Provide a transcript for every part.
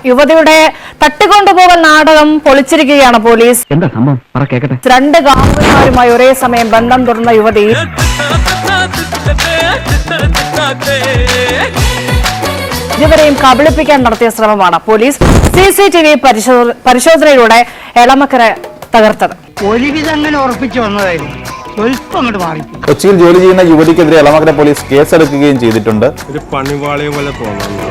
യുവതിയുടെ തട്ടിക്കൊണ്ടുപോകൽ നാടകം പൊളിച്ചിരിക്കുകയാണ് പോലീസ്. എന്താ സംഭവം? രണ്ട് കാമുകന്മാരുമായി ഒരേ സമയം ബന്ധം തുടർന്ന യുവതി ഇരുവരെയും കബളിപ്പിക്കാൻ നടത്തിയ ശ്രമമാണ് പോലീസ് CCTV പരിശോധനയിലൂടെ എളമക്കര തകർത്തത്. ഒരുവിധം അങ്ങനെ ഉറപ്പിച്ചു വന്നതായിരുന്നു. സ്വല്പം അങ്ങോട്ട് മാറി. കൊച്ചിയിൽ ജോലി ചെയ്യുന്ന യുവതിക്കെതിരെ എളമക്കര പോലീസ് കേസെടുക്കുകയും ചെയ്തിട്ടുണ്ട്. ഒരു പണിവാളിയെ പോലെ തോന്നുന്നു.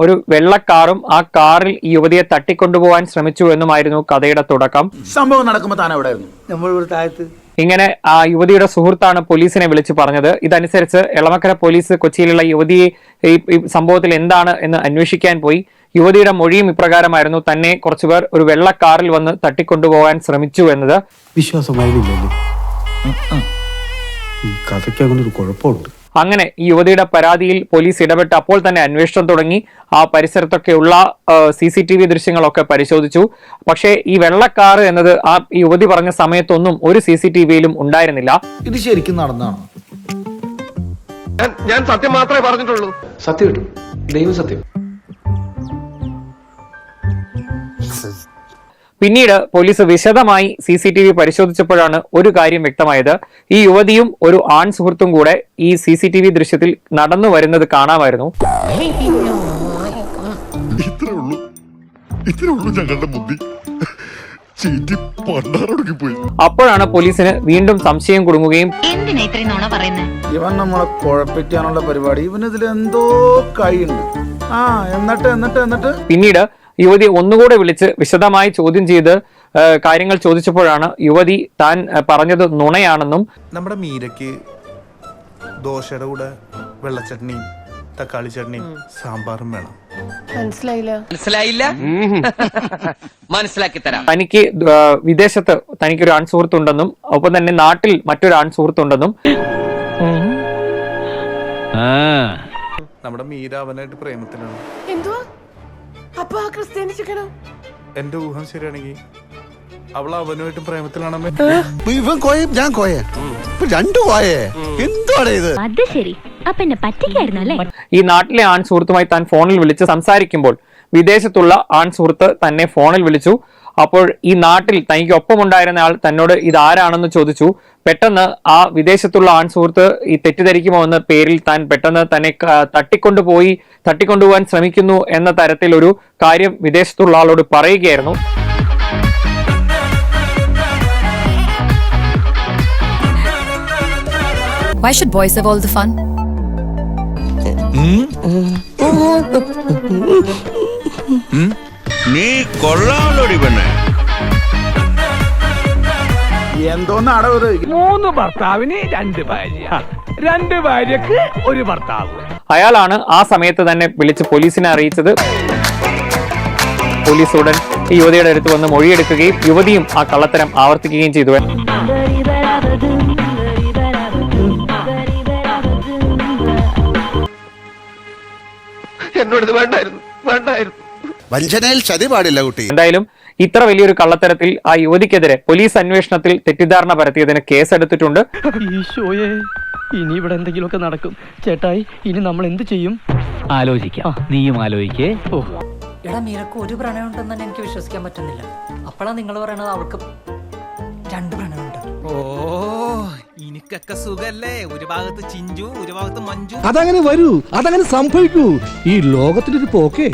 ഒരു വെള്ളക്കാറും ആ കാറിൽ ഈ യുവതിയെ തട്ടിക്കൊണ്ടുപോകാൻ ശ്രമിച്ചു എന്നുമായിരുന്നു കഥയുടെ തുടക്കം. സംഭവം നടക്കുമ്പോൾ താൻ എവിടെയായിരുന്നു? നമ്മൾ താഴത്ത്. ഇങ്ങനെ ആ യുവതിയുടെ സുഹൃത്താണ് പോലീസിനെ വിളിച്ചു പറഞ്ഞത്. ഇതനുസരിച്ച് എളമക്കര പോലീസ് കൊച്ചിയിലുള്ള യുവതിയെ ഈ സംഭവത്തിൽ എന്താണ് എന്ന് അന്വേഷിക്കാൻ പോയി. യുവതിയുടെ മൊഴിയും ഇപ്രകാരമായിരുന്നു. തന്നെ കുറച്ചുപേർ ഒരു വെള്ളക്കാറിൽ വന്ന് തട്ടിക്കൊണ്ടുപോകാൻ ശ്രമിച്ചു എന്നത്. വിശ്വാസമായിരുന്നില്ലല്ലോ. ഈ കഥയ്ക്ക് അങ്ങനെ ഒരു കുഴപ്പമുണ്ട്. അങ്ങനെ ഈ യുവതിയുടെ പരാതിയിൽ പോലീസ് ഇടപെട്ട് അപ്പോൾ തന്നെ അന്വേഷണം തുടങ്ങി. ആ പരിസരത്തൊക്കെയുള്ള CCTV ദൃശ്യങ്ങളൊക്കെ പരിശോധിച്ചു. പക്ഷേ ഈ വെള്ളക്കാറ് എന്നത് ആ യുവതി പറഞ്ഞ സമയത്തൊന്നും ഒരു CCTVയിലും ഉണ്ടായിരുന്നില്ല. ഇത് ശരിക്കും നടന്നാണോ? ഞാൻ സത്യം മാത്രമേ പറഞ്ഞിട്ടുള്ളൂ. സത്യം കിട്ടും, ദൈവം സത്യം. പിന്നീട് പോലീസ് വിശദമായി CCTV പരിശോധിച്ചപ്പോഴാണ് ഒരു കാര്യം വ്യക്തമായത്. ഈ യുവതിയും ഒരു ആൺ സുഹൃത്തും കൂടെ ഈ CCTV ദൃശ്യത്തിൽ നടന്നു വരുന്നത് കാണാമായിരുന്നു. അപ്പോഴാണ് പോലീസിന് വീണ്ടും സംശയം കുടുങ്ങുകയും ഇവൻ നമ്മളെ കുഴപ്പിക്കാനുള്ള പരിപാടി, ഇവനിതിൽ എന്തോ കൈയുണ്ട്. എന്നിട്ട് പിന്നീട് യുവതി ഒന്നുകൂടെ വിളിച്ച് വിശദമായി ചോദ്യം ചെയ്ത് കാര്യങ്ങൾ ചോദിച്ചപ്പോഴാണ് യുവതി താൻ പറഞ്ഞത് നുണയാണെന്നും നമ്മുടെ മീരയ്ക്ക് ദോശയുടെ കൂടെ വെള്ളച്ചട്നിയും തക്കാളി ചട്നിയും സാമ്പാറും വേണം. മനസ്സിലാക്കി തരാം. തനിക്ക് വിദേശത്ത് തനിക്കൊരു ആൺസുഹൃത്തുണ്ടെന്നും ഒപ്പം തന്നെ നാട്ടിൽ മറ്റൊരു ആൺസുഹൃത്തുണ്ടെന്നും നമ്മുടെ മീര അവനായിട്ട് പ്രേമത്തിലാണ്. എന്റെ ഊഹം ശരിയാണെങ്കിൽ അവൾ അവനുമായിട്ട് പ്രേമത്തിലാണ്. ഈ നാട്ടിലെ ആൺ സുഹൃത്തുമായി താൻ ഫോണിൽ വിളിച്ച് സംസാരിക്കുമ്പോൾ വിദേശത്തുള്ള ആൺ സുഹൃത്ത് തന്നെ ഫോണിൽ വിളിച്ചു. അപ്പോൾ ഈ നാട്ടിൽ തനിക്ക് ഒപ്പമുണ്ടായിരുന്ന ആൾ തന്നോട് ഇതാരാണെന്ന് ചോദിച്ചു. പെട്ടെന്ന് ആ വിദേശത്തുള്ള ആൺ സുഹൃത്ത് ഈ തെറ്റിദ്ധരിക്കുമോ എന്ന പേരിൽ താൻ പെട്ടെന്ന് തന്നെ തട്ടിക്കൊണ്ടുപോകാൻ ശ്രമിക്കുന്നു എന്ന തരത്തിൽ ഒരു കാര്യം വിദേശത്തുള്ള ആളോട് പറയുകയായിരുന്നു. Why should boys have all the fun? നീ കൊള്ളാമല്ലോടി പെണ്ണെ. എന്തോന്നാടോ ഇത്? 3 ഭർത്താവിന് 2 ഭാര്യ, 2 ഭാര്യക്ക് 1 ഭർത്താവ്. അയാളാണ് ആ സമയത്ത് തന്നെ വിളിച്ച് പോലീസിനെ അറിയിച്ചത്. പോലീസ് ഉടൻ ഈ യുവതിയുടെ അടുത്ത് വന്ന് മൊഴിയെടുക്കുകയും യുവതിയും ആ കള്ളത്തരം ആവർത്തിക്കുകയും ചെയ്തു. എന്നോട് വേണ്ടായിരുന്നു. വഞ്ചനയിൽ ചതി പാടില്ല കുട്ടി. എന്തായാലും ഇത്ര വലിയൊരു കള്ളത്തരത്തിൽ ആ യുവതിക്കെതിരെ പോലീസ് അന്വേഷണത്തിൽ തെറ്റിദ്ധാരണ പരത്തിയതിന് കേസെടുത്തിട്ടുണ്ട്. ഈശോയെ, ഇനി ഇവിടെ എന്തെങ്കിലുമൊക്കെ നടക്കും. ചേട്ടായി, ഇനി നമ്മൾ എന്ത് ചെയ്യും? ആലോചിക്കാം, നീയും ആലോചിക്കേ. എടാ, നിനക്ക് ഒരു പ്രണയം ഉണ്ടെന്ന് തന്നെ എനിക്ക് വിശ്വസിക്കാൻ പറ്റുന്നില്ല. അപ്പോഴാണ് നിങ്ങൾ പറയണത് അവൾക്ക് 2 പ്രണയമുണ്ട്. ഓ, എനിക്കൊക്കെ സുഖല്ലേ? ഒരു ഭാഗത്ത് ചിഞ്ചു, ഒരു ഭാഗത്ത് മഞ്ജു. അതങ്ങനെ വരൂ, അതങ്ങനെ സംഭവിക്കൂ. ഈ ലോകത്തിനൊരു പോക്കേ.